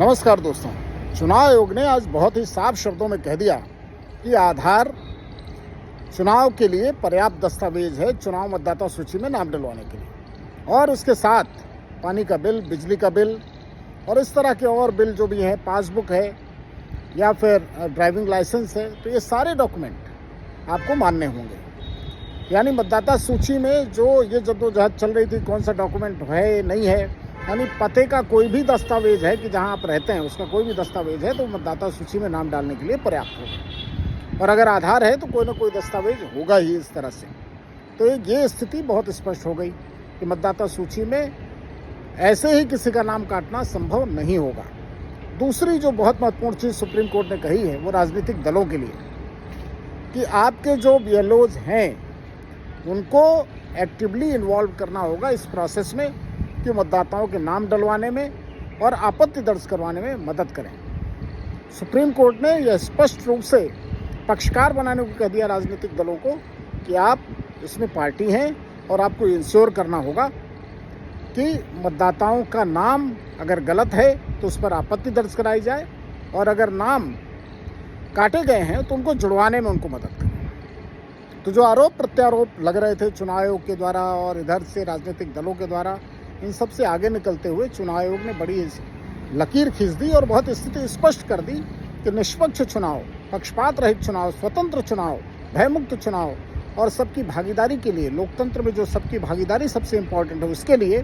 नमस्कार दोस्तों। चुनाव आयोग ने आज बहुत ही साफ शब्दों में कह दिया कि आधार चुनाव के लिए पर्याप्त दस्तावेज है चुनाव मतदाता सूची में नाम डलवाने के लिए, और इसके साथ पानी का बिल, बिजली का बिल और इस तरह के और बिल जो भी हैं, पासबुक है या फिर ड्राइविंग लाइसेंस है, तो ये सारे डॉक्यूमेंट आपको मानने होंगे। यानी मतदाता सूची में जो ये जद्दोजहद चल रही थी, कौन सा डॉक्यूमेंट है नहीं है, यानी पते का कोई भी दस्तावेज है कि जहां आप रहते हैं उसका कोई भी दस्तावेज है तो मतदाता सूची में नाम डालने के लिए पर्याप्त होगा। और अगर आधार है तो कोई ना कोई दस्तावेज होगा ही इस तरह से। तो ये स्थिति बहुत स्पष्ट हो गई कि मतदाता सूची में ऐसे ही किसी का नाम काटना संभव नहीं होगा। दूसरी जो बहुत महत्वपूर्ण चीज़ सुप्रीम कोर्ट ने कही है वो राजनीतिक दलों के लिए, कि आपके जो BLOs हैं उनको एक्टिवली इन्वॉल्व करना होगा इस प्रोसेस में कि मतदाताओं के नाम डलवाने में और आपत्ति दर्ज करवाने में मदद करें। सुप्रीम कोर्ट ने यह स्पष्ट रूप से पक्षकार बनाने को कह दिया राजनीतिक दलों को कि आप इसमें पार्टी हैं और आपको इंश्योर करना होगा कि मतदाताओं का नाम अगर गलत है तो उस पर आपत्ति दर्ज कराई जाए, और अगर नाम काटे गए हैं तो उनको जुड़वाने में उनको मदद करें। तो जो आरोप प्रत्यारोप लग रहे थे चुनाव आयोग के द्वारा और इधर से राजनीतिक दलों के द्वारा, इन सब से आगे निकलते हुए चुनाव आयोग ने बड़ी लकीर खींच दी और बहुत स्थिति स्पष्ट कर दी कि निष्पक्ष चुनाव, पक्षपात रहित चुनाव, स्वतंत्र चुनाव, भयमुक्त चुनाव और सबकी भागीदारी के लिए, लोकतंत्र में जो सबकी भागीदारी सबसे इम्पोर्टेंट है, उसके लिए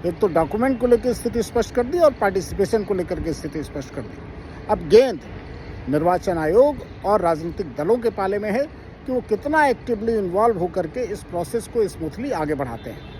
एक तो डॉक्यूमेंट को लेकर स्थिति स्पष्ट कर दी और पार्टिसिपेशन को लेकर के स्थिति स्पष्ट कर दी। अब गेंद निर्वाचन आयोग और राजनीतिक दलों के पाले में है कि वो कितना एक्टिवली इन्वॉल्व होकर के इस प्रोसेस को स्मूथली आगे बढ़ाते हैं।